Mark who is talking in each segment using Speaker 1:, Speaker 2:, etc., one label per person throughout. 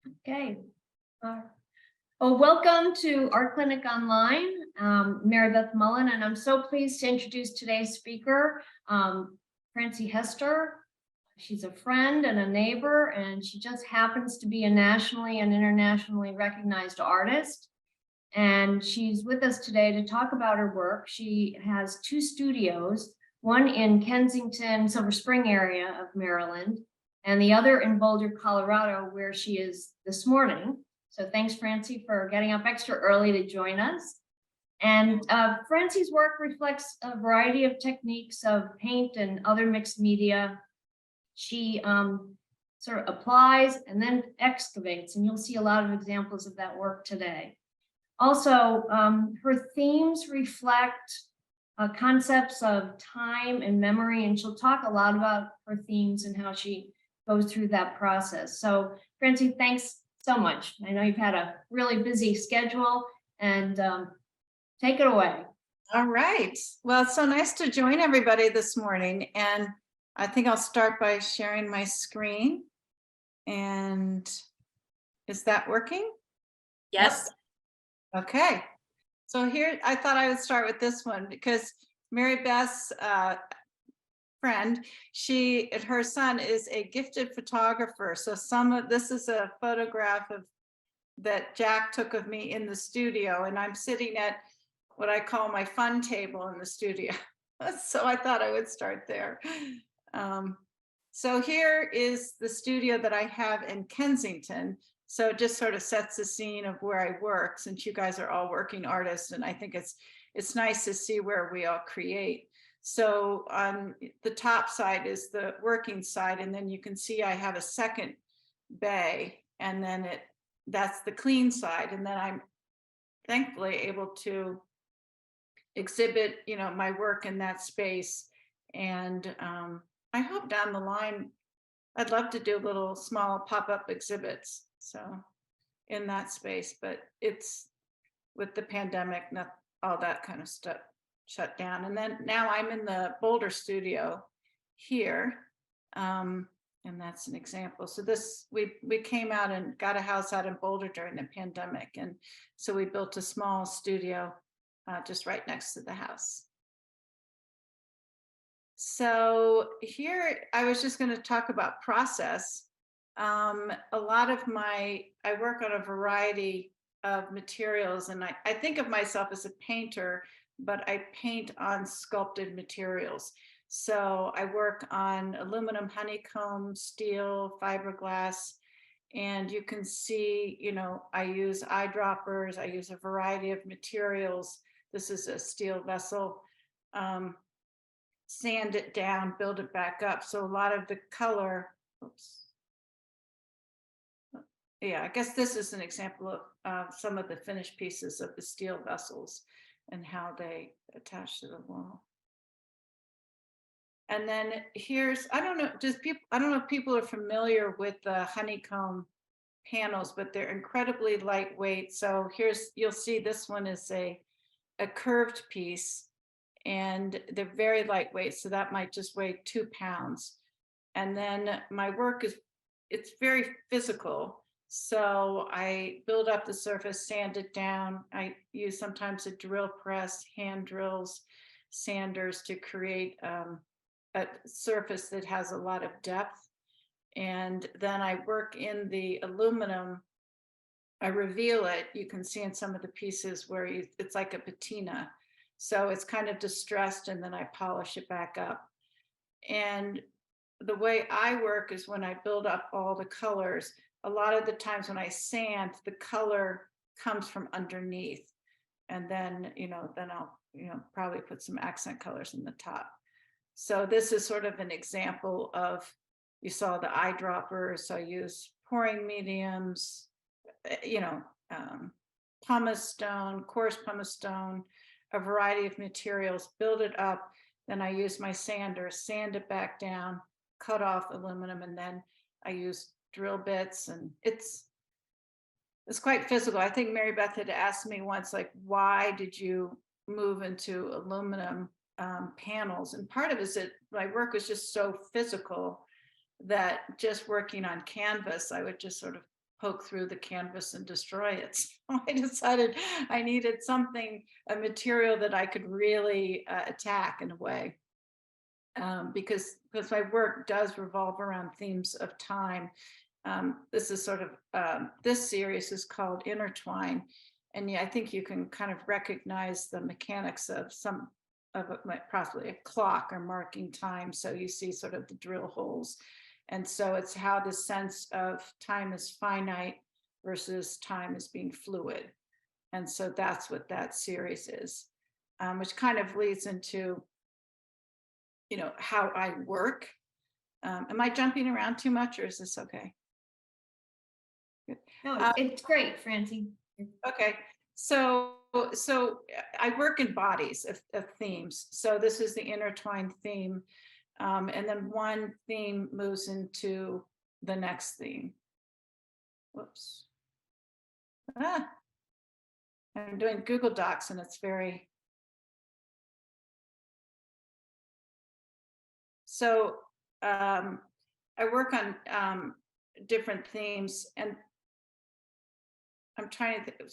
Speaker 1: Okay. Well, welcome to Art Clinic Online. Marybeth Mullen, and I'm so pleased to introduce today's speaker, Francie Hester. She's a friend and a neighbor, and she just happens to be a nationally and internationally recognized artist. And she's with us today to talk about her work. She has two studios, one in Kensington, Silver Spring area of Maryland, and the other in Boulder, Colorado, where she is this morning. So thanks, Francie, for getting up extra early to join us. And Francie's work reflects a variety of techniques of paint and other mixed media. She sort of applies and then excavates, and you'll see a lot of examples of that work today. Also, her themes reflect concepts of time and memory, and she'll talk a lot about her themes and how she goes through that process. So, Francie, thanks so much. I know you've had a really busy schedule, and take it away.
Speaker 2: All right. Well, it's so nice to join everybody this morning. And I think I'll start by sharing my screen. And is that working?
Speaker 3: Yes.
Speaker 2: Okay. So here, I thought I would start with this one because Marybeth's friend, her son is a gifted photographer. So this is a photograph that Jack took of me in the studio, and I'm sitting at what I call my fun table in the studio. So I thought I would start there. So here is the studio that I have in Kensington. So it just sort of sets the scene of where I work, since you guys are all working artists, and I think it's nice to see where we all create. So on the top side is the working side, and then you can see I have a second bay, and then that's the clean side, and then I'm thankfully able to exhibit, my work in that space. And I hope down the line, I'd love to do little small pop-up exhibits. So in that space, but it's with the pandemic, not all that kind of stuff shut down. And then now I'm in the Boulder studio here. And that's an example. So we came out and got a house out in Boulder during the pandemic. And so we built a small studio just right next to the house. So here, I was just going to talk about process. A lot of I work on a variety of materials, and I think of myself as a painter, but I paint on sculpted materials. So I work on aluminum, honeycomb, steel, fiberglass, and you can see, I use eyedroppers, I use a variety of materials. This is a steel vessel. Sand it down, build it back up. So a lot of the color, yeah, I guess this is an example of some of the finished pieces of the steel vessels and how they attach to the wall. And then here's, I don't know if people are familiar with the honeycomb panels, but they're incredibly lightweight. So you'll see this one is a curved piece, and they're very lightweight. So that might just weigh 2 pounds. And then my work it's very physical. So I build up the surface, sand it down. I use sometimes a drill press, hand drills, sanders to create a surface that has a lot of depth. And then I work in the aluminum. I reveal it. You can see in some of the pieces where it's like a patina. So it's kind of distressed, and then I polish it back up. And the way I work is when I build up all the colors, a lot of the times when I sand, the color comes from underneath. And then, then I'll, probably put some accent colors in the top. So this is sort of an example of, you saw the eyedroppers. So I use pouring mediums, pumice stone, coarse pumice stone, a variety of materials, build it up. Then I use my sander, sand it back down, cut off aluminum, and then I use drill bits, and it's quite physical. I think Marybeth had asked me once, like, why did you move into aluminum panels? And part of it is that my work was just so physical that just working on canvas, I would just sort of poke through the canvas and destroy it. So I decided I needed something, a material that I could really attack in a way. Because my work does revolve around themes of time. This is sort of, this series is called Intertwine. And yeah, I think you can kind of recognize the mechanics of some of it, like possibly a clock or marking time. So you see sort of the drill holes. And so it's how the sense of time is finite versus time as being fluid. And so that's what that series is, which kind of leads into, you know, how I work. Am I jumping around too much, or is this okay? Good.
Speaker 1: No, it's great, Francie.
Speaker 2: Okay, so I work in bodies of themes. So this is the intertwined theme, and then one theme moves into the next theme. Whoops. I'm doing Google Docs and it's very. So I work on different themes, and I'm trying to think.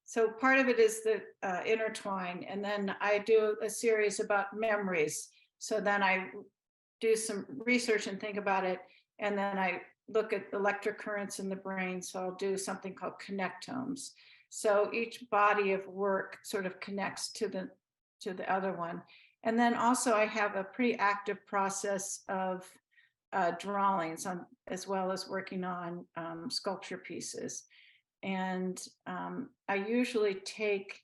Speaker 2: So part of it is the intertwine, and then I do a series about memories. So then I do some research and think about it, and then I look at electric currents in the brain. So I'll do something called connectomes. So each body of work sort of connects to the other one. And then also I have a pretty active process of drawings on, as well as working on sculpture pieces. And I usually take,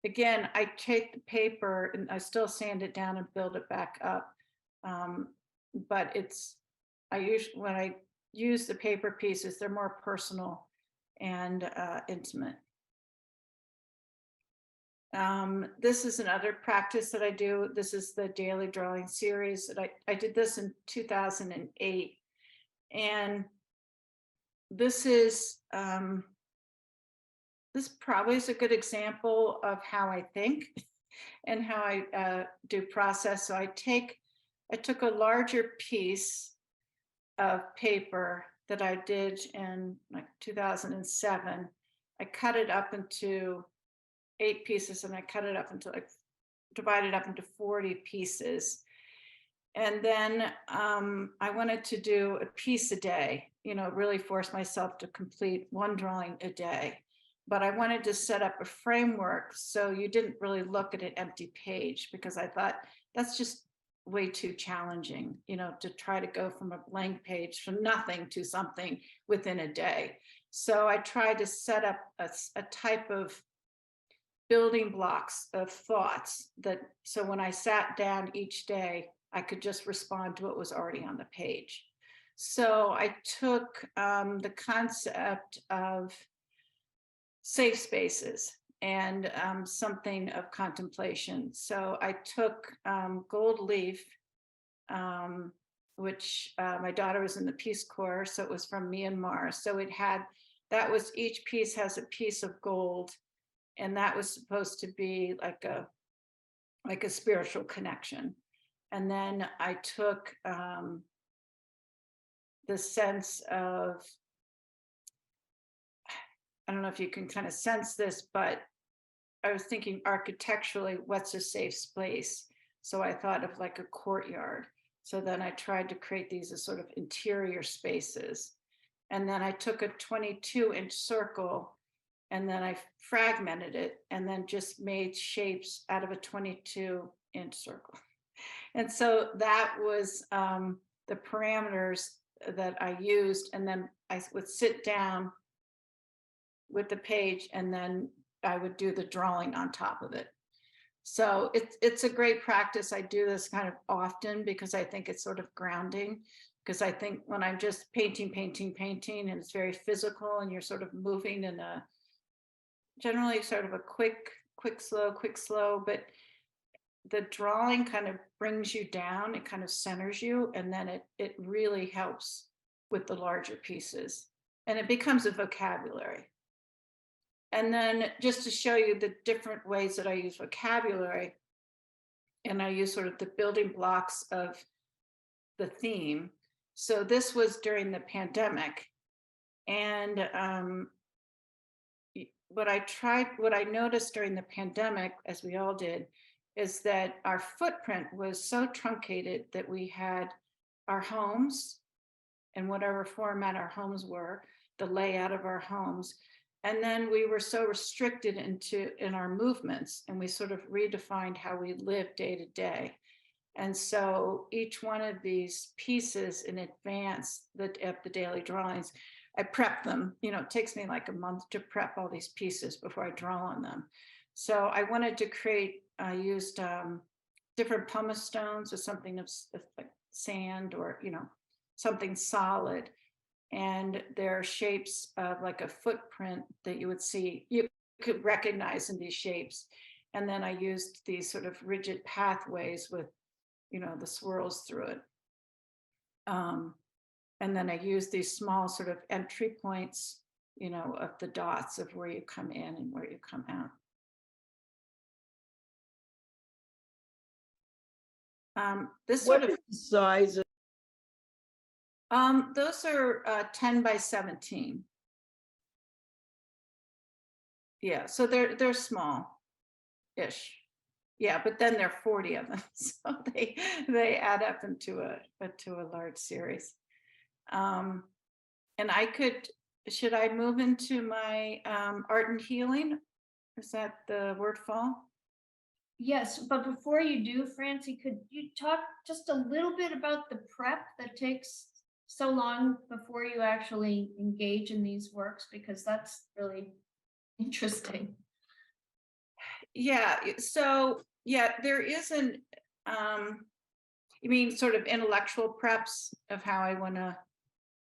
Speaker 2: again, I take the paper and I still sand it down and build it back up. But when I use the paper pieces, they're more personal and intimate. This is another practice that I do. This is the daily drawing series that I did this in 2008. And this probably is a good example of how I think and how I do process. So I took a larger piece of paper that I did in like 2007. I cut it up into 8 pieces, and I cut it up into divided up into 40 pieces. And then I wanted to do a piece a day, you know, really force myself to complete one drawing a day. But I wanted to set up a framework so you didn't really look at an empty page, because I thought that's just way too challenging, you know, to try to go from a blank page from nothing to something within a day. So I tried to set up a type of building blocks of thoughts that, so when I sat down each day, I could just respond to what was already on the page. So I took the concept of safe spaces and something of contemplation. So I took gold leaf, which my daughter was in the Peace Corps, so it was from Myanmar. So each piece has a piece of gold, and that was supposed to be like a spiritual connection. And then I took the sense of, I don't know if you can kind of sense this, but I was thinking architecturally, what's a safe space? So I thought of like a courtyard. So then I tried to create these as sort of interior spaces. And then I took a 22-inch circle, and then I fragmented it and then just made shapes out of a 22-inch circle. And so that was the parameters that I used. And then I would sit down with the page, and then I would do the drawing on top of it. So it's a great practice. I do this kind of often because I think it's sort of grounding, because I think when I'm just painting, and it's very physical, and you're sort of moving in a generally sort of a quick, slow, but the drawing kind of brings you down, it kind of centers you, and then it really helps with the larger pieces, and it becomes a vocabulary. And then just to show you the different ways that I use vocabulary, and I use sort of the building blocks of the theme. So this was during the pandemic, And what I noticed during the pandemic, as we all did, is that our footprint was so truncated that we had our homes in whatever format our homes were, the layout of our homes. And then we were so restricted in our movements, and we sort of redefined how we live day to day. And so each one of these pieces in advance of the daily drawings, I prep them. It takes me like a month to prep all these pieces before I draw on them. So I wanted to create, I used different pumice stones or something of like sand or, something solid. And there are shapes of like a footprint that you could recognize in these shapes. And then I used these sort of rigid pathways with, the swirls through it. And then I used these small sort of entry points, of the dots of where you come in and where you come out. This
Speaker 3: What
Speaker 2: sort
Speaker 3: is the size of,
Speaker 2: of, those are 10 by 17. Yeah, so they're small-ish. Yeah, but then there are 40 of them, so they add up into a large series. And should I move into my art and healing? Is that the word fall?
Speaker 1: Yes, but before you do, Francie, could you talk just a little bit about the prep that takes so long before you actually engage in these works? Because that's really interesting.
Speaker 2: Yeah, so yeah, there is you mean sort of intellectual preps of how I want to.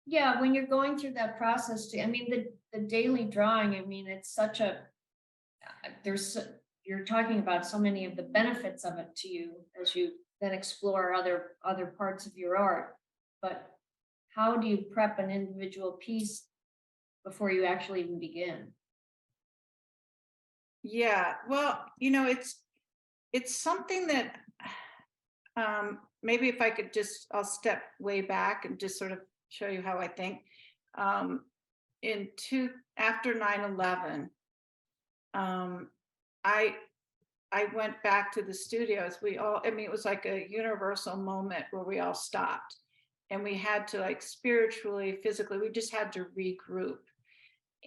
Speaker 1: Yeah, when you're going through that process, the daily drawing, it's such a, you're talking about so many of the benefits of it to you as you then explore other parts of your art. But how do you prep an individual piece before you actually even begin?
Speaker 2: Yeah, well, it's something that maybe if I could I'll step way back and just sort of show you how I think. After 9/11, I went back to the studios. It was like a universal moment where we all stopped, and we had to, like, spiritually, physically, we just had to regroup.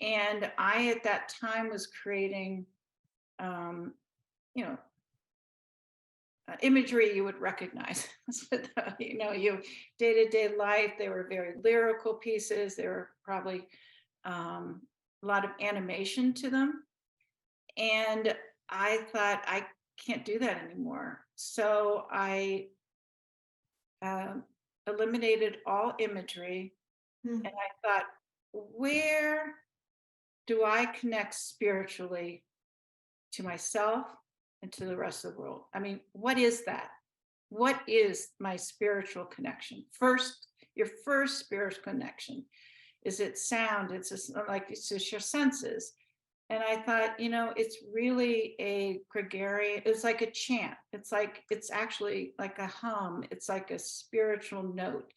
Speaker 2: And I, at that time, was creating, imagery you would recognize. You day-to-day life. They were very lyrical pieces. There were probably a lot of animation to them. And I thought, I can't do that anymore. So I eliminated all imagery. And I thought, where do I connect spiritually to myself and to the rest of the world? What is that? What is my spiritual connection? Your first spiritual connection. Is it sound? It's just your senses. And I thought, it's really a gregarious, it's like a chant. It's actually like a hum. It's like a spiritual note.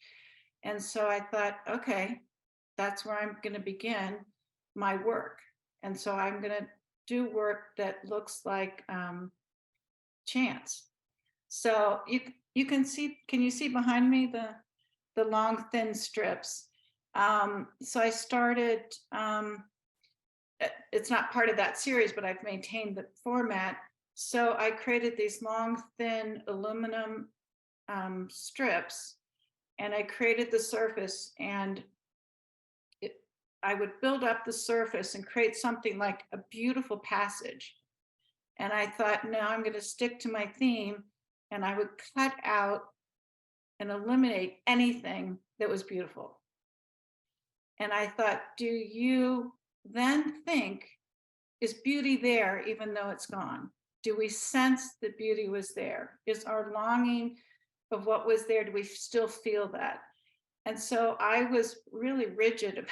Speaker 2: And so I thought, okay, that's where I'm going to begin my work. And so I'm going to do work that looks like chants. So you can you see behind me the long, thin strips? So I started, it's not part of that series, but I've maintained the format. So I created these long, thin aluminum strips, and I created the surface, and I would build up the surface and create something like a beautiful passage. And I thought, no, I'm going to stick to my theme, and I would cut out and eliminate anything that was beautiful. And I thought, do you then think, is beauty there even though it's gone? Do we sense that beauty was there? Is our longing of what was there, do we still feel that? And so I was really rigid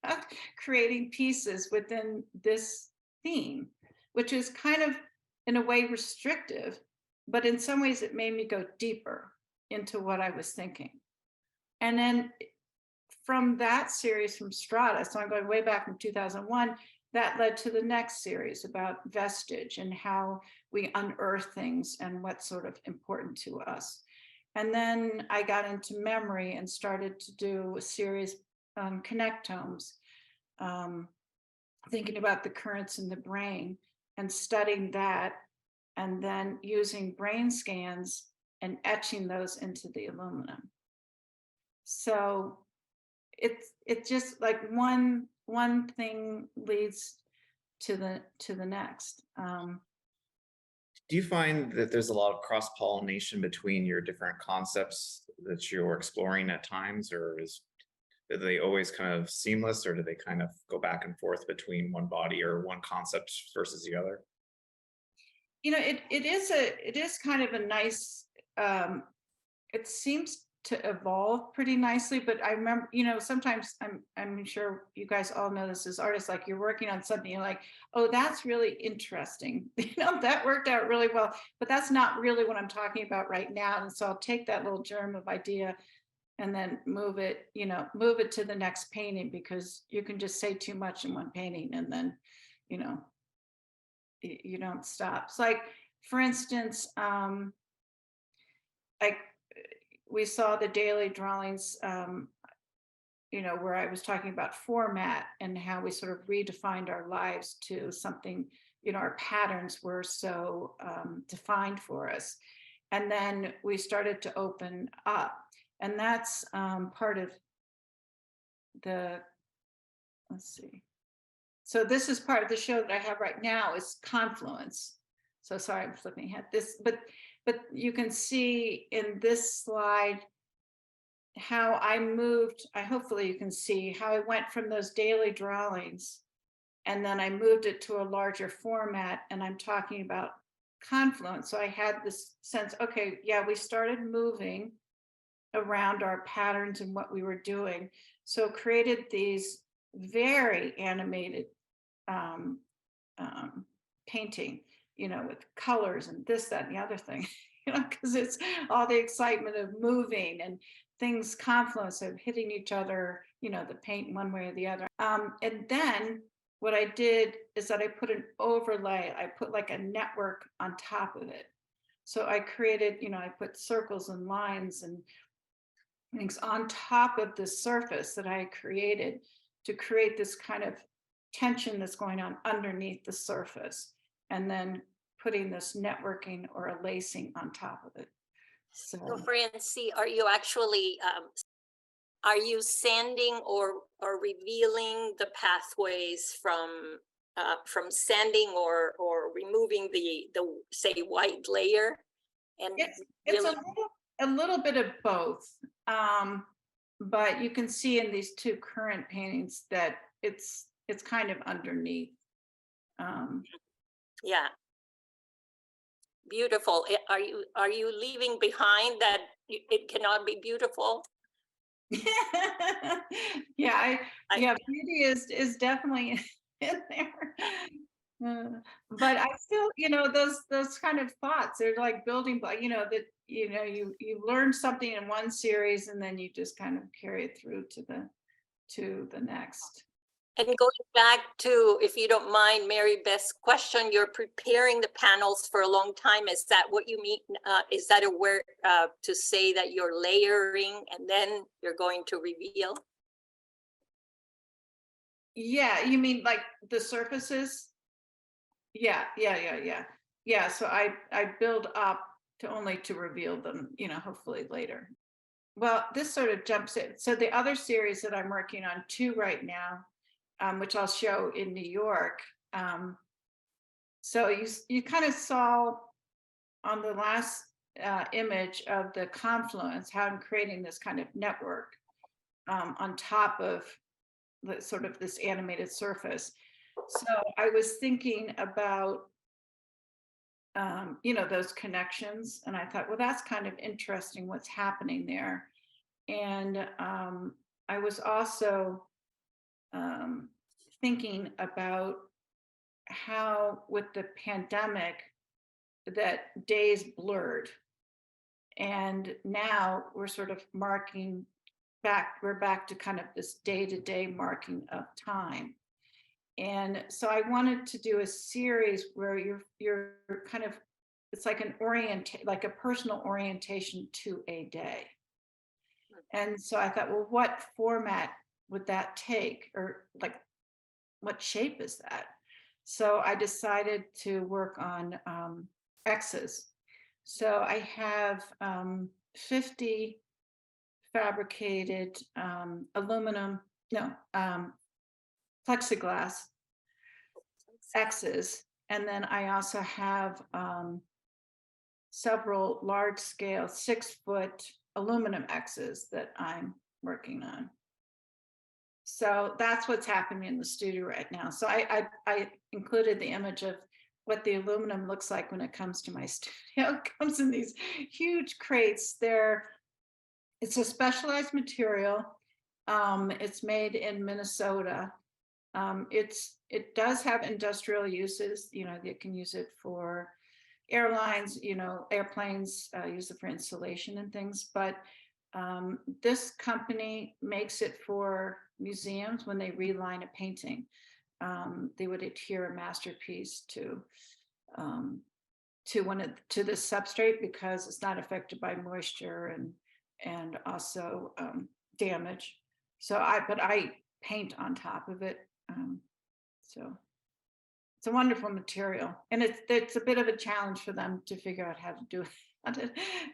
Speaker 2: about creating pieces within this theme, which is kind of, in a way, restrictive, but in some ways it made me go deeper into what I was thinking. And then from that series from Strata, so I'm going way back from 2001, that led to the next series about vestige and how we unearth things and what's sort of important to us. And then I got into memory and started to do a series, connectomes, thinking about the currents in the brain and studying that, and then using brain scans and etching those into the aluminum. So it's just like one thing leads to the next.
Speaker 3: Do you find that there's a lot of cross-pollination between your different concepts that you're exploring at times, or are they always kind of seamless, or do they kind of go back and forth between one body or one concept versus the other?
Speaker 2: You know, it is kind of a nice, it seems to evolve pretty nicely, but I remember, you know, sometimes I'm sure you guys all know this as artists, like you're working on something, you're like, oh, that's really interesting. You know, that worked out really well, but that's not really what I'm talking about right now. And so I'll take that little germ of idea and then move it, you know, move it to the next painting, because you can just say too much in one painting and then, you know, you don't stop. It's like, for instance, like we saw the daily drawings, you know, where I was talking about format and how we sort of redefined our lives to something, you know, our patterns were so defined for us. And then we started to open up. And that's part of the, let's see. So this is part of the show that I have right now is Confluence. So sorry, I'm flipping ahead. This, but you can see in this slide how I moved. Hopefully you can see how I went from those daily drawings, and then I moved it to a larger format, and I'm talking about Confluence. So I had this sense, okay, yeah, we started moving around our patterns and what we were doing. So created these very animated painting, you know, with colors and this, that, and the other thing, you know, because it's all the excitement of moving and things confluence of hitting each other, you know, the paint one way or the other. And then what I did is that I put an overlay, I put like a network on top of it. So I created, you know, I put circles and lines and things on top of the surface that I created to create this kind of tension that's going on underneath the surface, and then putting this networking or a lacing on top of it. So
Speaker 4: Francie, are you actually are you sanding or revealing the pathways from sanding or removing the say white layer? And
Speaker 2: it's
Speaker 4: really
Speaker 2: a little bit of both, but you can see in these two current paintings that it's kind of underneath.
Speaker 4: Yeah, beautiful. Are you leaving behind that it cannot be beautiful?
Speaker 2: Yeah, yeah, beauty is definitely in there. But I still, you know, those kind of thoughts, they're like building block, you know, that, you know, you learn something in one series and then you just kind of carry it through to the next.
Speaker 4: And going back to, if you don't mind, Marybeth's question, you're preparing the panels for a long time. Is that what you mean? Is that a word to say that you're layering and then you're going to reveal?
Speaker 2: Yeah, you mean like the surfaces? Yeah. So I build up to reveal them, you know, hopefully later. Well, this sort of jumps in. So the other series that I'm working on too right now, which I'll show in New York. So you kind of saw on the last image of the confluence how I'm creating this kind of network on top of the sort of this animated surface. So I was thinking about you know, those connections, and I thought, well, that's kind of interesting what's happening there. And I was also thinking about how with the pandemic that days blurred, and now we're sort of marking we're back to kind of this day-to-day marking of time. And so I wanted to do a series where you're kind of, it's like like a personal orientation to a day. And so I thought, well, what format would that take? Or like, what shape is that? So I decided to work on X's. So I have 50 fabricated plexiglass X's. And then I also have several large scale 6-foot aluminum X's that I'm working on. So that's what's happening in the studio right now. So I included the image of what the aluminum looks like when it comes to my studio. It comes in these huge crates. It's a specialized material. It's made in Minnesota. It does have industrial uses. You can use it for airlines. Airplanes use it for insulation and things. But this company makes it for museums when they reline a painting. They would adhere a masterpiece to the substrate because it's not affected by moisture and also damage. So I paint on top of it. So it's a wonderful material, and it's a bit of a challenge for them to figure out how to do it,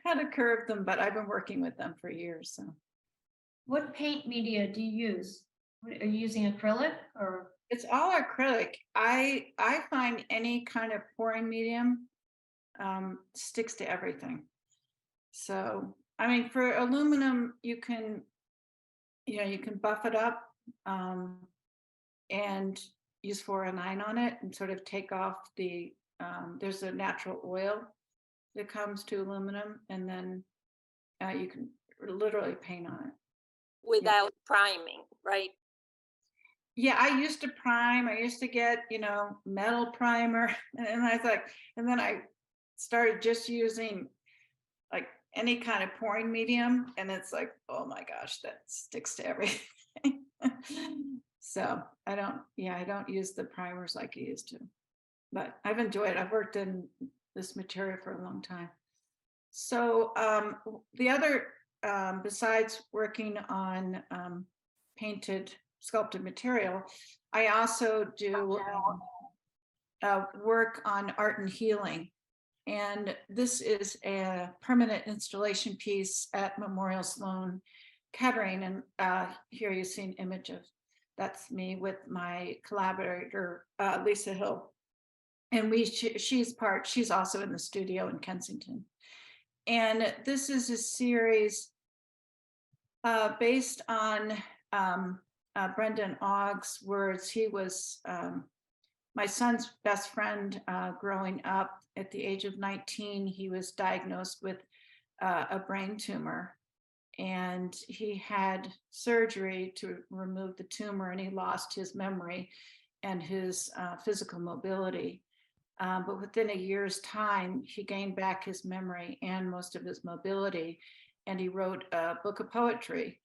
Speaker 2: how to curve them. But I've been working with them for years. So,
Speaker 1: What paint media do you use? Are you using acrylic or?
Speaker 2: it's all acrylic. I find any kind of pouring medium sticks to everything. So, I mean, for aluminum, you can buff it up and use 409 on it and sort of take off there's a natural oil that comes to aluminum, and then you can literally paint on it.
Speaker 4: Without priming, right?
Speaker 2: Yeah, I used to prime. I used to get, metal primer. And then I started just using like any kind of pouring medium. And it's like, oh my gosh, that sticks to everything. So I don't use the primers like I used to. But I've enjoyed it. I've worked in this material for a long time. So the other, besides working on sculpted material, I also do work on art and healing. And this is a permanent installation piece at Memorial Sloan Kettering. And here you see an image of, that's me with my collaborator, Lisa Hill. And she's also in the studio in Kensington. And this is a series based on Brendan Ogg's words. He was my son's best friend growing up. At the age of 19, he was diagnosed with a brain tumor, and he had surgery to remove the tumor, and he lost his memory and his physical mobility. But within a year's time, he gained back his memory and most of his mobility, and he wrote a book of poetry.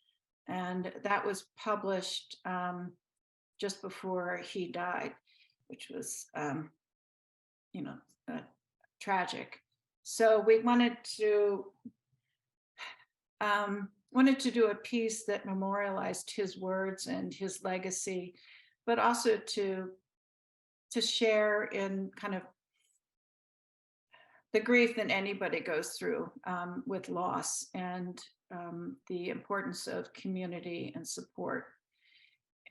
Speaker 2: And that was published just before he died, which was, tragic. So we wanted to do a piece that memorialized his words and his legacy, but also to share in kind of the grief that anybody goes through with loss, and the importance of community and support.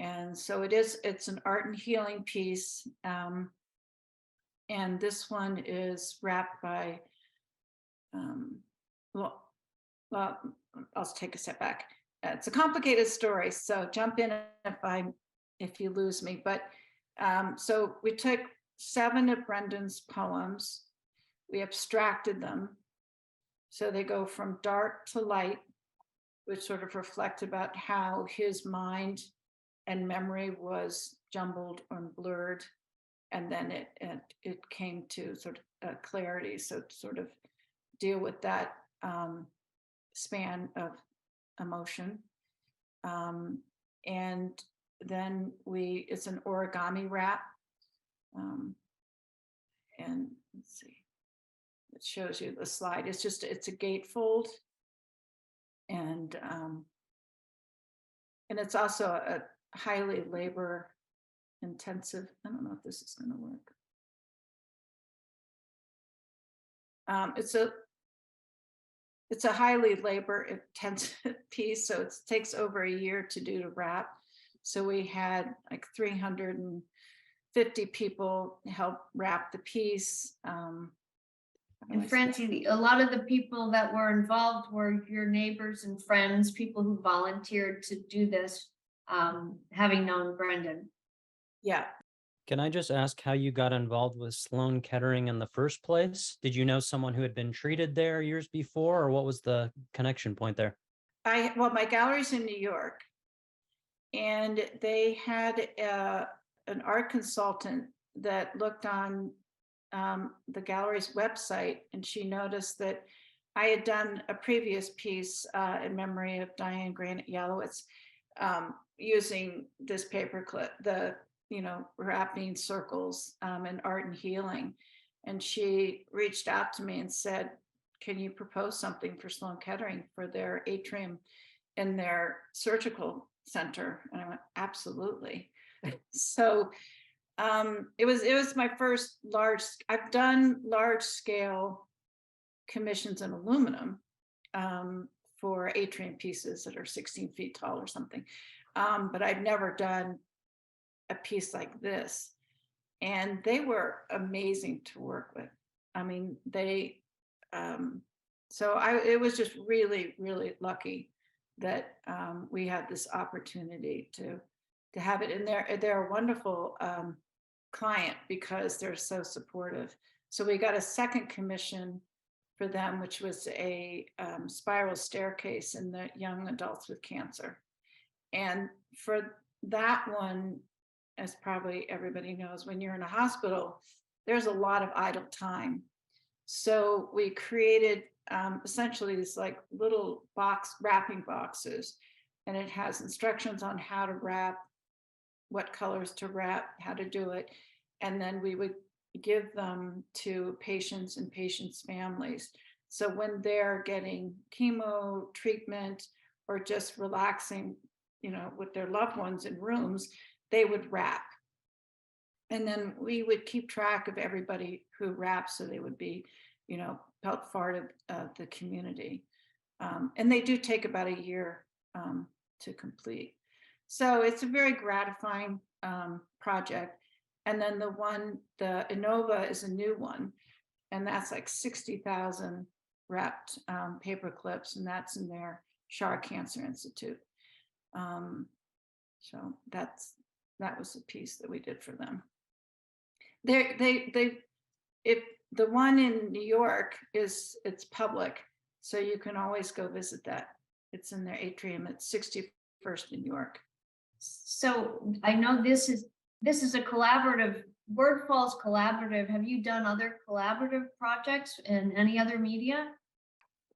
Speaker 2: And so it's an art and healing piece. And this one is wrapped by, well, I'll take a step back. It's a complicated story, so jump in if you lose me. But so we took 7 of Brendan's poems, we abstracted them, so they go from dark to light, which sort of reflect about how his mind and memory was jumbled and blurred, and then it came to sort of clarity. So to sort of deal with that span of emotion. And then it's an origami wrap. And let's see, it shows you the slide. It's a gatefold. And it's also a highly labor intensive. I don't know if this is going to work. It's a highly labor intensive piece, so it takes over a year to do the wrap. So we had like 350 people help wrap the piece.
Speaker 1: And Francie, a lot of the people that were involved were your neighbors and friends, people who volunteered to do this, having known Brendan.
Speaker 2: Yeah.
Speaker 5: Can I just ask how you got involved with Sloan Kettering in the first place? Did you know someone who had been treated there years before, or what was the connection point there?
Speaker 2: Well, my gallery's in New York, and they had an art consultant that looked on the gallery's website, and she noticed that I had done a previous piece in memory of Diane Granite Yalowitz using this paperclip, wrapping circles in art and healing. And she reached out to me and said, can you propose something for Sloan Kettering for their atrium in their surgical center? And I went, absolutely. So it was my first I've done large scale commissions in aluminum for atrium pieces that are 16 feet tall or something. But I've never done a piece like this. And they were amazing to work with. I mean, it was just really, really lucky that we had this opportunity to have it in there. They're a wonderful client because they're so supportive. So we got a second commission for them, which was a spiral staircase in the young adults with cancer. And for that one, as probably everybody knows, when you're in a hospital, there's a lot of idle time. So we created essentially these like little wrapping boxes, and it has instructions on how to wrap, what colors to wrap, how to do it. And then we would give them to patients and patients' families. So when they're getting chemo treatment or just relaxing, with their loved ones in rooms, they would wrap. And then we would keep track of everybody who wraps, so they would be, felt part of the community. And they do take about a year to complete. So it's a very gratifying project. And then the Innova is a new one, and that's like 60,000 wrapped paper clips, and that's in their Shar Cancer Institute. So that was a piece that we did for them. The one in New York it's public, so you can always go visit that. It's in their atrium at 61st in New York.
Speaker 1: So I know this is a collaborative, Word Falls collaborative. Have you done other collaborative projects in any other media?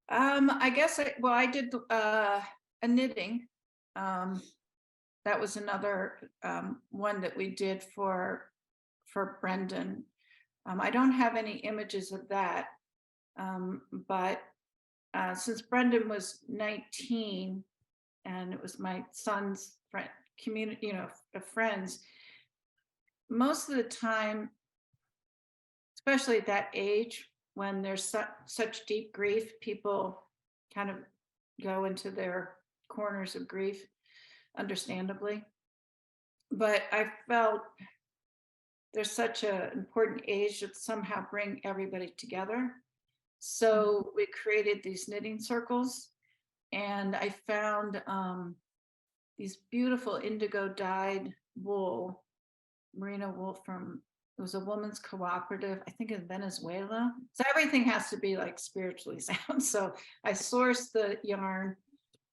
Speaker 2: I guess I did a knitting. That was another one that we did for Brendan. I don't have any images of that, but since Brendan was 19 and it was my son's friend community, of friends, most of the time, especially at that age when there's such deep grief, people kind of go into their corners of grief, understandably. But I felt there's such an important age to somehow bring everybody together. So we created these knitting circles, and I found these beautiful indigo dyed wool, merino wool it was a woman's cooperative, I think in Venezuela. So everything has to be like spiritually sound. So I sourced the yarn,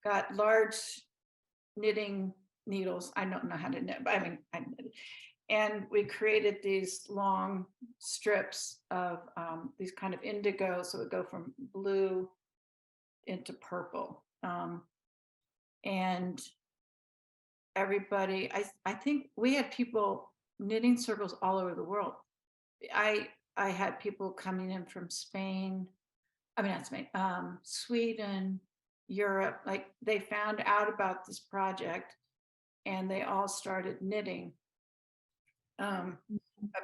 Speaker 2: got large knitting needles. I don't know how to knit, but I knitted. And we created these long strips of these kind of indigo. So it would go from blue into purple. And everybody, I think we had people knitting circles all over the world. I had people coming in from Spain, I mean, not Spain, Sweden, Europe, like they found out about this project and they all started knitting a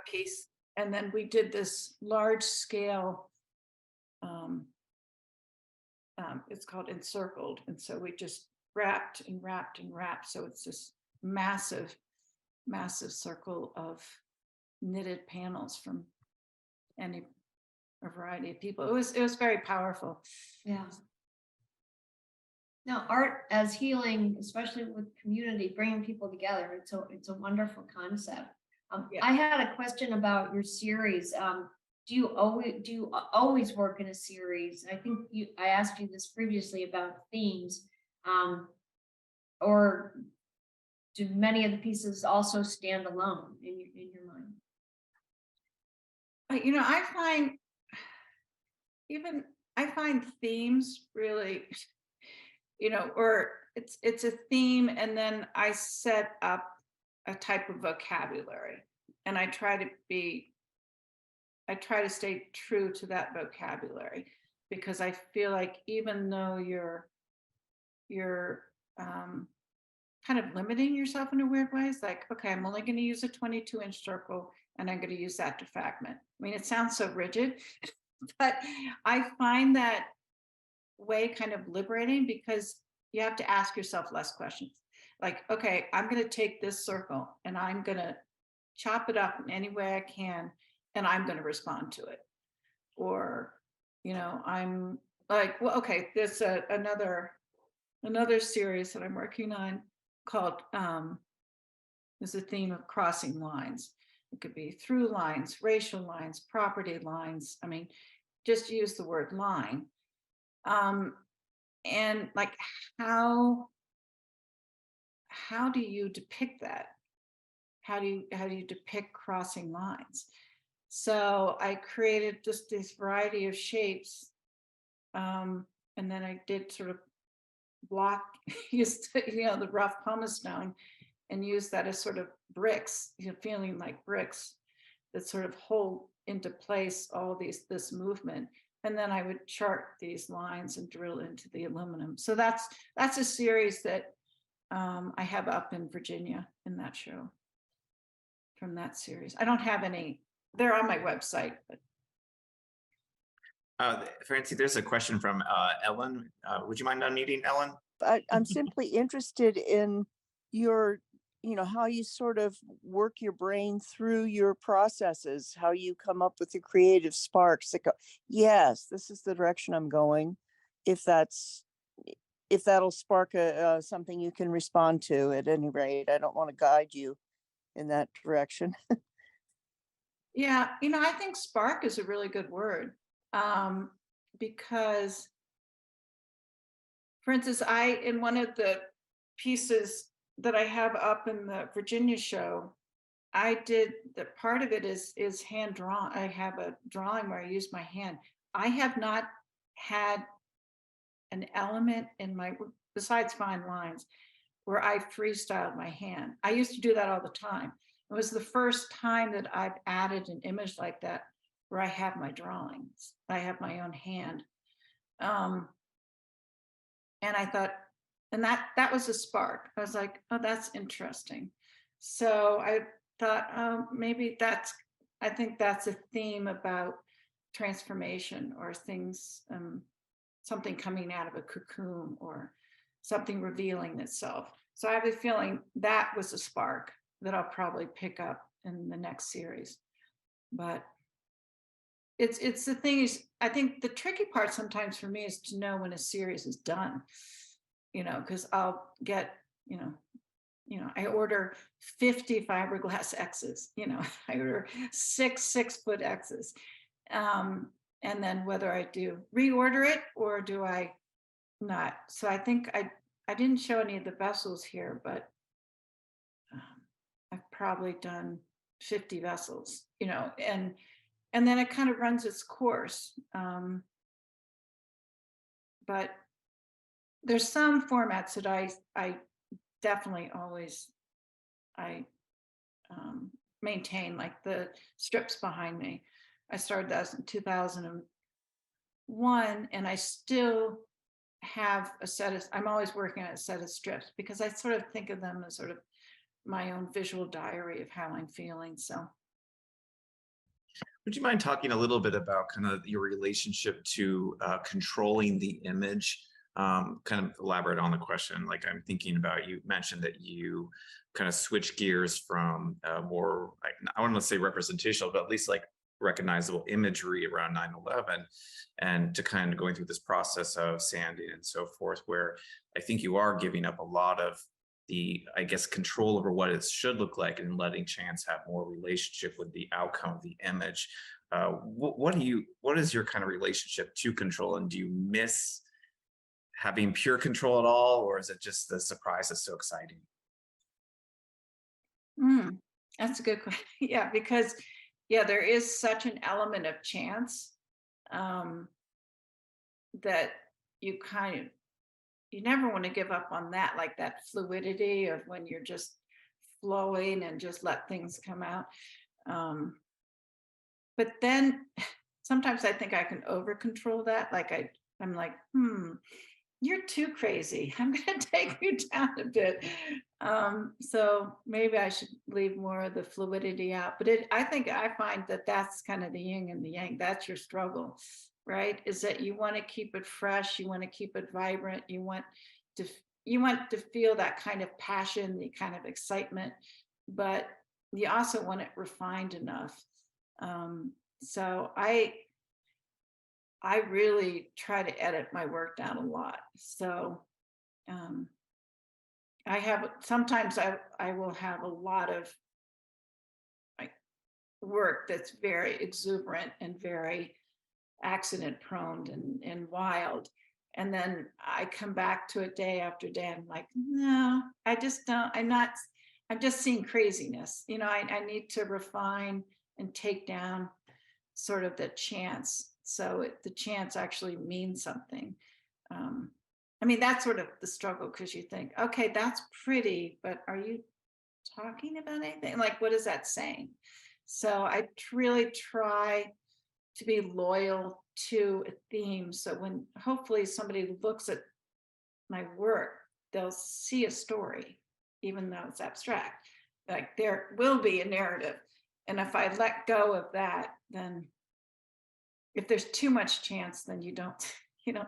Speaker 2: piece. And then we did this large scale, it's called encircled. And so we just wrapped and wrapped and wrapped. So it's this massive, massive circle of knitted panels from a variety of people. It was very powerful.
Speaker 1: Yeah. Now, art as healing, especially with community, bringing people together, it's a wonderful concept.
Speaker 2: Yeah.
Speaker 1: I had a question about your series. Do you always work in a series? I think I asked you this previously about themes, or do many of the pieces also stand alone in your mind?
Speaker 2: You know, I find themes really, you know, or it's a theme, and then I set up a type of vocabulary, and I try to stay true to that vocabulary, because I feel like even though you're kind of limiting yourself in a weird way, it's like, okay, I'm only going to use a 22-inch circle and I'm going to use that defragment. I mean, it sounds so rigid, but I find that way kind of liberating, because you have to ask yourself less questions. Like, okay, I'm going to take this circle and I'm going to chop it up in any way I can, and I'm going to respond to it. Or, you know, I'm like, well, okay, there's another series that I'm working on called, there's a theme of crossing lines. It could be through lines, racial lines, property lines. I mean, just use the word line. And like, how do you depict that? How do you depict crossing lines? So I created just this variety of shapes. And then I did sort of block, used the rough pumice stone, and use that as sort of bricks, feeling like bricks that sort of hold into place all this movement. And then I would chart these lines and drill into the aluminum. So that's a series that I have up in Virginia in that show, from that series. I don't have any, they're on my website, but.
Speaker 3: Francie, there's a question from Ellen. Would you mind unmuting, Ellen?
Speaker 6: I'm simply interested in your, how you sort of work your brain through your processes, how you come up with the creative sparks that go, yes, this is the direction I'm going. If that'll spark something you can respond to, at any rate. I don't want to guide you in that direction.
Speaker 2: Yeah, I think spark is a really good word, because, for instance, in one of the pieces that I have up in the Virginia show, I did that. Part of it is hand drawn. I have a drawing where I use my hand. I have not had an element in my, besides fine lines, where I freestyled my hand. I used to do that all the time. It was the first time that I've added an image like that, where I have my drawings. I have my own hand. And I thought, and that was a spark. I was like, oh, that's interesting. So I thought, oh, maybe I think that's a theme about transformation, or things, something coming out of a cocoon, or something revealing itself. So I have a feeling that was a spark that I'll probably pick up in the next series. But it's the thing is, I think the tricky part sometimes for me is to know when a series is done, because I'll get, I order 50 fiberglass X's, I order 6-foot X's. And then whether I do reorder it or do I not. So I think I didn't show any of the vessels here, but I've probably done 50 vessels, and then it kind of runs its course. But there's some formats that I definitely always, I maintain like the strips behind me. I started that in 2001, and I still have a set of, I'm always working on a set of strips because I sort of think of them as sort of my own visual diary of how I'm feeling. So
Speaker 3: Would you mind talking a little bit about kind of your relationship to controlling the image? Kind of elaborate on the question. Like I'm thinking about, you mentioned that you kind of switch gears from more, I want to say representational, but at least like recognizable imagery around 9/11, and to kind of going through this process of sanding and so forth, where I think you are giving up a lot of the, I guess, control over what it should look like and letting chance have more relationship with the outcome of the image. What is your kind of relationship to control, and do you miss having pure control at all, or is it just the surprise is so exciting?
Speaker 2: that's a good question. Yeah, because yeah, there is such an element of chance that you never want to give up on that, like that fluidity of when you're just flowing and just let things come out. But then sometimes I think I can over control that. Like I'm like, you're too crazy. I'm going to take you down a bit. So maybe I should leave more of the fluidity out. But I think I find that that's kind of the yin and the yang. That's your struggle, right? Is that you want to keep it fresh. You want to keep it vibrant. You want to feel that kind of passion, the kind of excitement, but you also want it refined enough. So I really try to edit my work down a lot. So sometimes I will have a lot of like work that's very exuberant and very accident prone and wild. And then I come back to it day after day. And I'm like, no, I just don't, I'm just seeing craziness. I need to refine and take down sort of the chance. So the chance actually means something. I mean, that's sort of the struggle, because you think, okay, that's pretty, but are you talking about anything? Like, what is that saying? So I really try to be loyal to a theme. So when hopefully somebody looks at my work, they'll see a story, even though it's abstract. Like there will be a narrative. And if I let go of that, then if there's too much chance, then you don't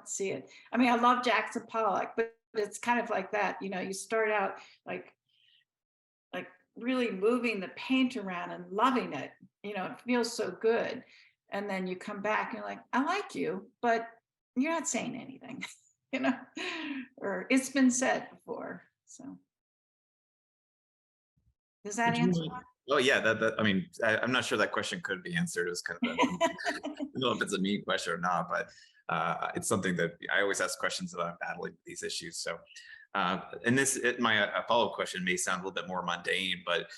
Speaker 2: see it. I mean, I love Jackson Pollock, but it's kind of like that. You start out like really moving the paint around and loving it. It feels so good. And then you come back and you're like, I like you, but you're not saying anything, or it's been said before. So does that answer?
Speaker 3: Oh yeah, I mean, I'm not sure that question could be answered. It was kind of I don't know if it's a mean question or not, but it's something that I always ask questions about battling these issues. So, and my follow-up question may sound a little bit more mundane, but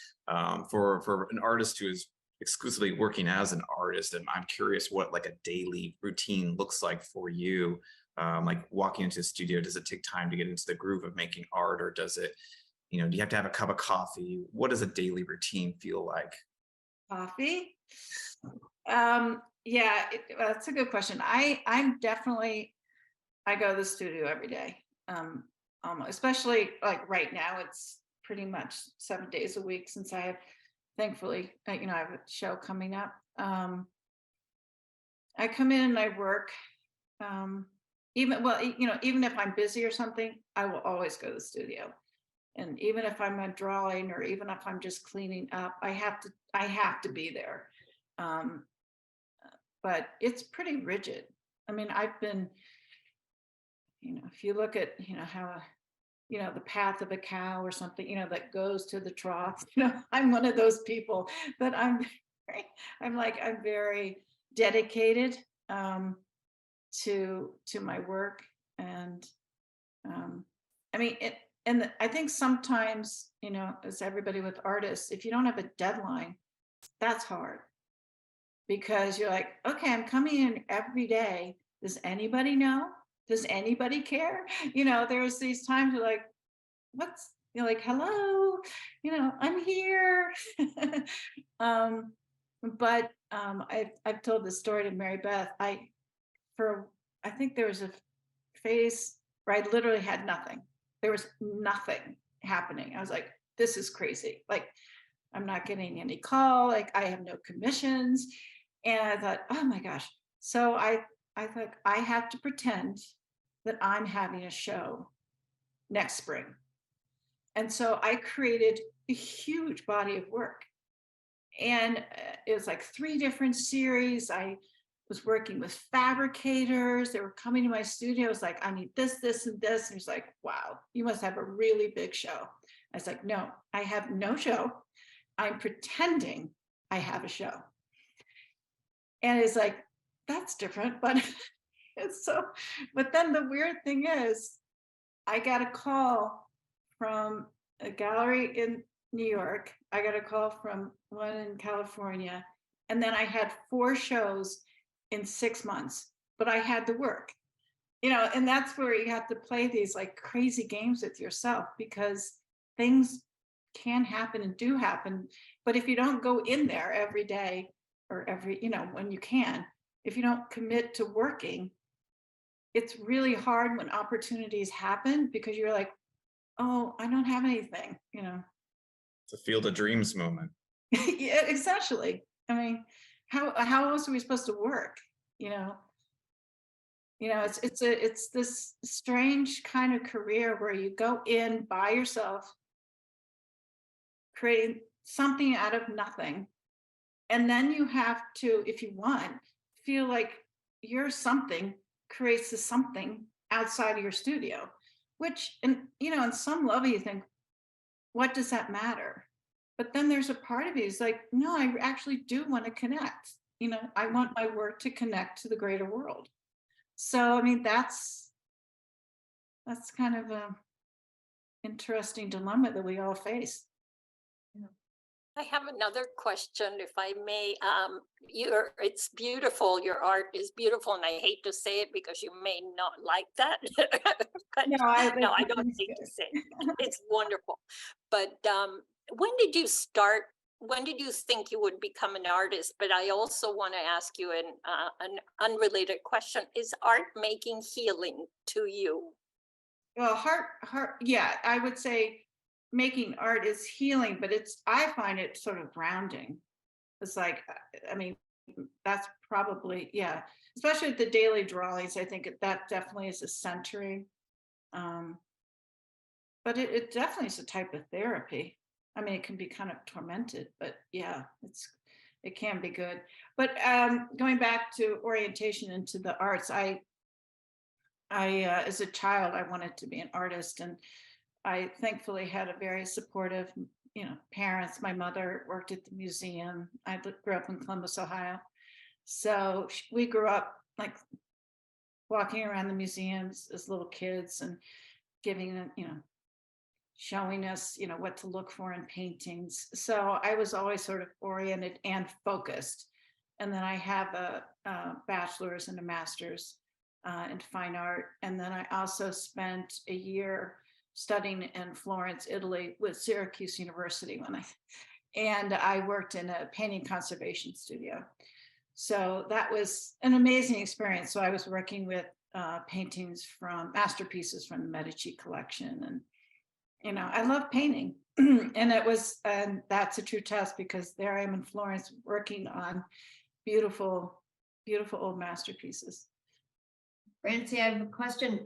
Speaker 3: for an artist who is exclusively working as an artist, and I'm curious what like a daily routine looks like for you. Like walking into the studio, does it take time to get into the groove of making art, or does it, do you have to have a cup of coffee? What does a daily routine feel like?
Speaker 2: Coffee? Yeah, that's a good question. I'm definitely, I go to the studio every day. Almost, especially like right now, it's pretty much 7 days a week since I have, thankfully, I have a show coming up. I come in and I work. Even if I'm busy or something, I will always go to the studio. And even if I'm drawing, or even if I'm just cleaning up, I have to be there. But it's pretty rigid. I mean, I've been, if you look at, how, the path of a cow or something, that goes to the trough, I'm one of those people that I'm very dedicated to my work. And I mean, and I think sometimes, as everybody with artists, if you don't have a deadline, that's hard, because you're like, okay, I'm coming in every day. Does anybody know? Does anybody care? There's these times you're like, You're like, hello, I'm here. I've told this story to Marybeth. I think there was a phase where I literally had nothing. There was nothing happening. I was like, this is crazy. Like, I'm not getting any call. Like, I have no commissions. And I thought, oh my gosh. So I thought, I have to pretend that I'm having a show next spring. And so I created a huge body of work. And it was like 3 different series. I was working with fabricators. They were coming to my studio. I was like, I need this, this, and this. And he's like, wow, you must have a really big show. I was like, no, I have no show. I'm pretending I have a show. And it's like, that's different, but it's so, but then the weird thing is, I got a call from a gallery in New York. I got a call from one in California. And then I had 4 shows in 6 months, but I had the work, and that's where you have to play these like crazy games with yourself, because things can happen and do happen. But if you don't go in there every day or when you can, if you don't commit to working, it's really hard when opportunities happen, because you're like, oh, I don't have anything,
Speaker 3: It's a field of dreams moment.
Speaker 2: Yeah, essentially. I mean, how else are we supposed to work? It's this strange kind of career where you go in by yourself, creating something out of nothing, and then you have to, if you want, feel like your something creates the something outside of your studio, which, and in some level you think, what does that matter? But then there's a part of you is like, no, I actually do want to connect. I want my work to connect to the greater world. So, I mean, that's kind of a interesting dilemma that we all face.
Speaker 4: I have another question, if I may. It's beautiful. Your art is beautiful, and I hate to say it because you may not like that. But
Speaker 2: No, I
Speaker 4: don't hate to say it. It's wonderful. But when did you start? When did you think you would become an artist? But I also want to ask you an unrelated question. Is art making healing to you?
Speaker 2: Well, yeah, I would say making art is healing, but I find it sort of grounding. It's like, I mean, that's probably, yeah, especially at the daily drawings. I think that definitely is a centering. But it definitely is a type of therapy. I mean, it can be kind of tormented, but yeah, it can be good. But going back to orientation into the arts, I as a child, I wanted to be an artist, and I thankfully had a very supportive, parents. My mother worked at the museum. I grew up in Columbus, Ohio. So we grew up like walking around the museums as little kids and giving them, showing us, what to look for in paintings. So I was always sort of oriented and focused. And then I have a bachelor's and a master's in fine art. And then I also spent a year studying in Florence, Italy with Syracuse University and I worked in a painting conservation studio. So that was an amazing experience. So I was working with paintings from masterpieces from the Medici collection. And, I love painting. And that's a true test, because there I am in Florence working on beautiful, beautiful old masterpieces.
Speaker 1: Francie, I have a question.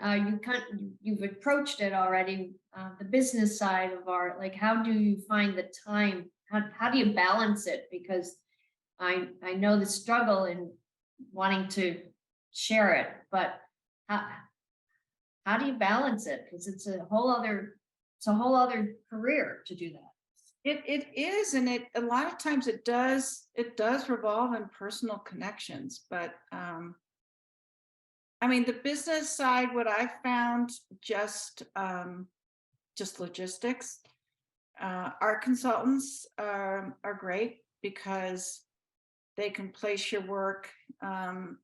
Speaker 1: You've approached it already, the business side of art. Like, how do you find the time? How do you balance it? Because I know the struggle in wanting to share it, but how do you balance it? Because it's a whole other career to do that.
Speaker 2: It is, and a lot of times it does revolve in personal connections, but I mean, the business side, what I found, just logistics. Art consultants are great, because they can place your work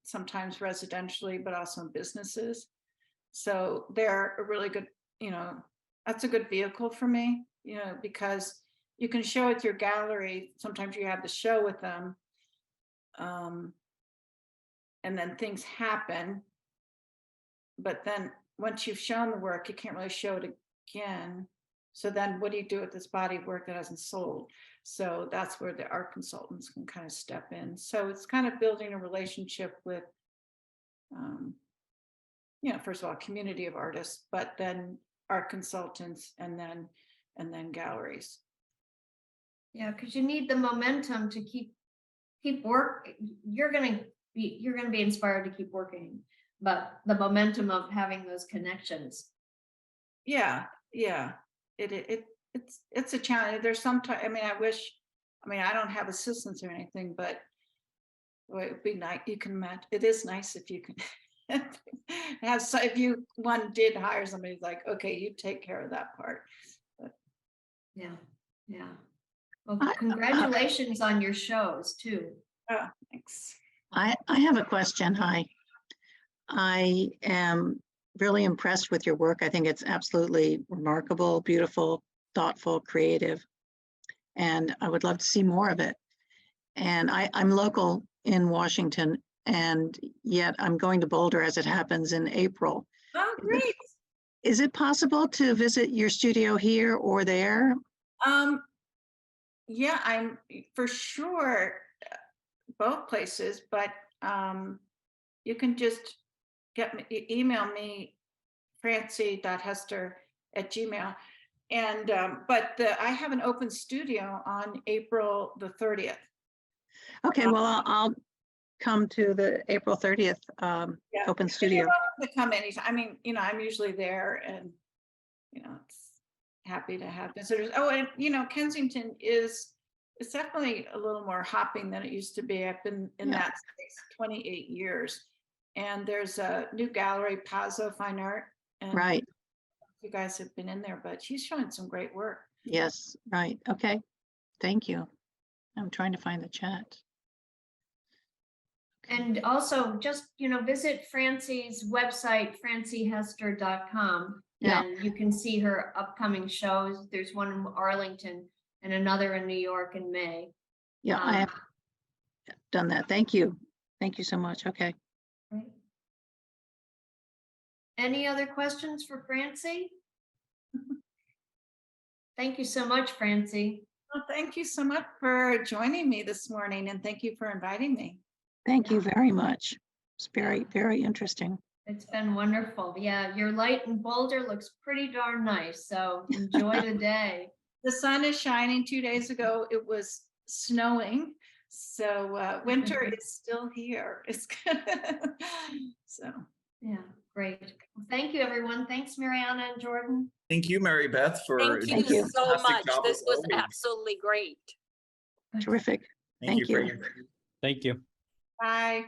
Speaker 2: sometimes residentially, but also in businesses. So they're a really good, that's a good vehicle for me, you know, because you can show with your gallery. Sometimes you have the show with them. And then things happen. But then once you've shown the work, you can't really show it again. So then what do you do with this body of work that hasn't sold? So that's where the art consultants can kind of step in. So it's kind of building a relationship with, you know, first of all, a community of artists, but then art consultants and then galleries.
Speaker 1: Yeah, because you need the momentum to keep work. You're gonna be inspired to keep working, but the momentum of having those connections.
Speaker 2: Yeah, it's a challenge. There's sometimes, I mean, I don't have assistants or anything, but boy, it would be nice. You can imagine, it is nice if you can have, so if one did hire somebody who's like, okay, you take care of that part. But,
Speaker 1: Yeah. Well, congratulations on your shows too.
Speaker 2: oh, thanks.
Speaker 7: I have a question. Hi. I am really impressed with your work. I think it's absolutely remarkable, beautiful, thoughtful, creative, and I would love to see more of it. And I'm local in Washington, and yet I'm going to Boulder as it happens in April.
Speaker 2: Oh, great.
Speaker 7: Is it possible to visit your studio here or there?
Speaker 2: Yeah, I'm for sure both places, but you can just email me francie.hester@gmail.com. And but I have an open studio on April the 30th.
Speaker 7: Okay, well, I'll come to the April 30th
Speaker 2: Yeah.
Speaker 7: open
Speaker 2: You're
Speaker 7: studio.
Speaker 2: welcome to come anytime. I mean, you know, I'm usually there, and you know, it's happy to have visitors. Oh, and you know, Kensington it's definitely a little more hopping than it used to be. I've been in
Speaker 7: Yeah.
Speaker 2: that space 28 years, and there's a new gallery, Pazzo Fine Art, and
Speaker 7: Right.
Speaker 2: you guys have been in there, but she's showing some great work.
Speaker 7: Yes, right. Okay. Thank you. I'm trying to find the chat.
Speaker 1: And also just, visit Francie's website, franciehester.com.
Speaker 7: Yeah.
Speaker 1: And you can see her upcoming shows. There's one in Arlington and another in New York in May.
Speaker 7: Yeah, I have done that. Thank you. Thank you so much. Okay.
Speaker 1: Right. Any other questions for Francie? Thank you so much, Francie.
Speaker 2: Well, thank you so much for joining me this morning, and thank you for inviting me.
Speaker 7: Thank you very much. It's very, very interesting.
Speaker 1: It's been wonderful. Yeah, your light in Boulder looks pretty darn nice. So enjoy the day.
Speaker 2: The sun is shining. 2 days ago, it was snowing. So winter is still here. It's good. So.
Speaker 1: Yeah, great. Well, thank you, everyone. Thanks, Mariana and Jordan.
Speaker 3: Thank you, Marybeth, for.
Speaker 4: Thank you so
Speaker 3: fantastic
Speaker 4: much.
Speaker 3: job
Speaker 4: This
Speaker 3: of
Speaker 4: was
Speaker 3: always.
Speaker 4: absolutely great.
Speaker 7: Terrific.
Speaker 3: Thank you for
Speaker 7: Thank
Speaker 3: your.
Speaker 5: Thank you.
Speaker 2: Bye.